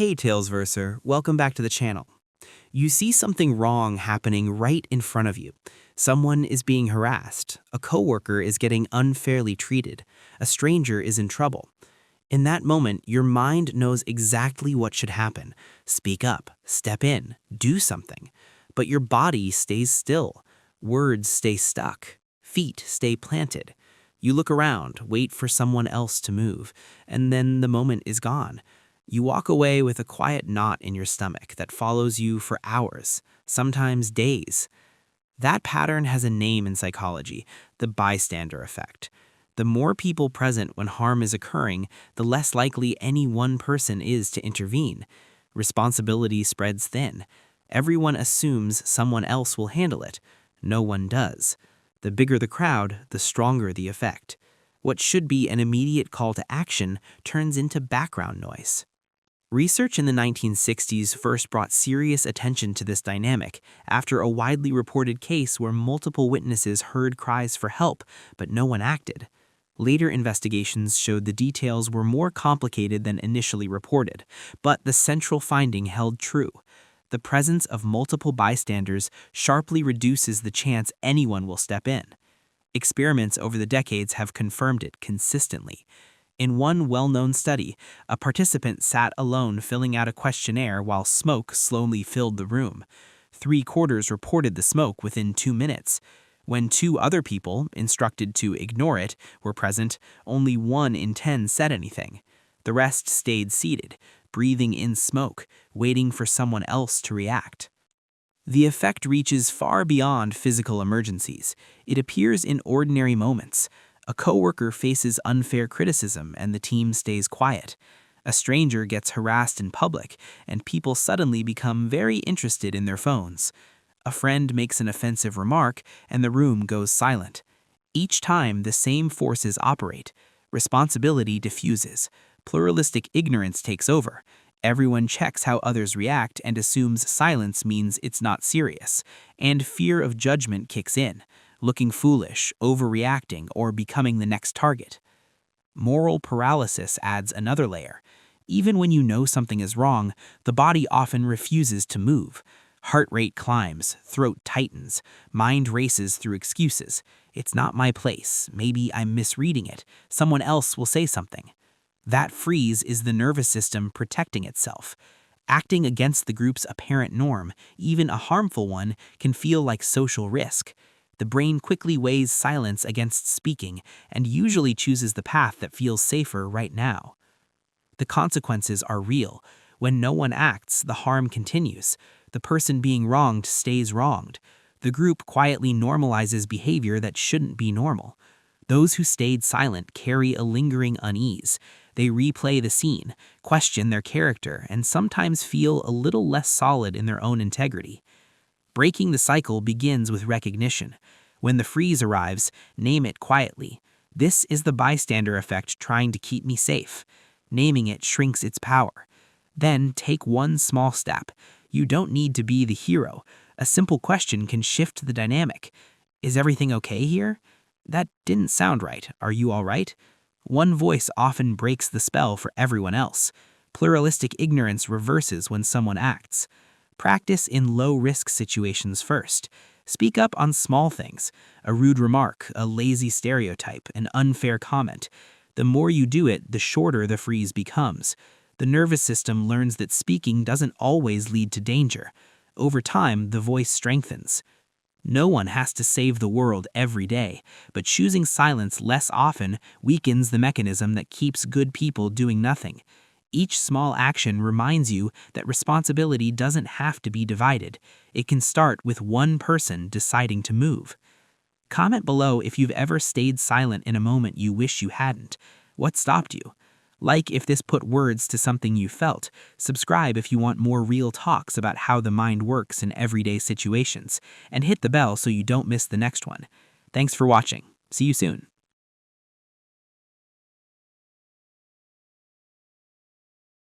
Hey Talesverser, welcome back to the channel. You see something wrong happening right in front of you. Someone is being harassed, a coworker is getting unfairly treated, a stranger is in trouble. In that moment, your mind knows exactly what should happen. Speak up, step in, do something. But your body stays still. Words stay stuck. Feet stay planted. You look around, wait for someone else to move, and then the moment is gone. You walk away with a quiet knot in your stomach that follows you for hours, sometimes days. That pattern has a name in psychology, the bystander effect. The more people present when harm is occurring, the less likely any one person is to intervene. Responsibility spreads thin. Everyone assumes someone else will handle it. No one does. The bigger the crowd, the stronger the effect. What should be an immediate call to action turns into background noise. Research in the 1960s first brought serious attention to this dynamic after a widely reported case where multiple witnesses heard cries for help, but no one acted. Later investigations showed the details were more complicated than initially reported, but the central finding held true. The presence of multiple bystanders sharply reduces the chance anyone will step in. Experiments over the decades have confirmed it consistently. In one well-known study, a participant sat alone filling out a questionnaire while smoke slowly filled the room. 3/4 reported the smoke within 2 minutes. When 2 other people, instructed to ignore it, were present, only 1 in 10 said anything. The rest stayed seated, breathing in smoke, waiting for someone else to react. The effect reaches far beyond physical emergencies. It appears in ordinary moments. A coworker faces unfair criticism and the team stays quiet. A stranger gets harassed in public and people suddenly become very interested in their phones. A friend makes an offensive remark and the room goes silent. Each time the same forces operate. Responsibility diffuses. Pluralistic ignorance takes over. Everyone checks how others react and assumes silence means it's not serious. And fear of judgment kicks in. Looking foolish, overreacting, or becoming the next target. Moral paralysis adds another layer. Even when you know something is wrong, the body often refuses to move. Heart rate climbs, throat tightens, mind races through excuses. It's not my place, maybe I'm misreading it, someone else will say something. That freeze is the nervous system protecting itself. Acting against the group's apparent norm, even a harmful one, can feel like social risk. The brain quickly weighs silence against speaking and usually chooses the path that feels safer right now. The consequences are real. When no one acts, the harm continues. The person being wronged stays wronged. The group quietly normalizes behavior that shouldn't be normal. Those who stayed silent carry a lingering unease. They replay the scene, question their character, and sometimes feel a little less solid in their own integrity. Breaking the cycle begins with recognition. When the freeze arrives, name it quietly. This is the bystander effect trying to keep me safe. Naming it shrinks its power. Then take one small step. You don't need to be the hero. A simple question can shift the dynamic. Is everything okay here? That didn't sound right. Are you all right? One voice often breaks the spell for everyone else. Pluralistic ignorance reverses when someone acts. Practice in low-risk situations first. Speak up on small things, a rude remark, a lazy stereotype, an unfair comment. The more you do it, the shorter the freeze becomes. The nervous system learns that speaking doesn't always lead to danger. Over time, the voice strengthens. No one has to save the world every day, but choosing silence less often weakens the mechanism that keeps good people doing nothing. Each small action reminds you that responsibility doesn't have to be divided. It can start with one person deciding to move. Comment below if you've ever stayed silent in a moment you wish you hadn't. What stopped you? Like if this put words to something you felt. Subscribe if you want more real talks about how the mind works in everyday situations. And hit the bell so you don't miss the next one. Thanks for watching. See you soon.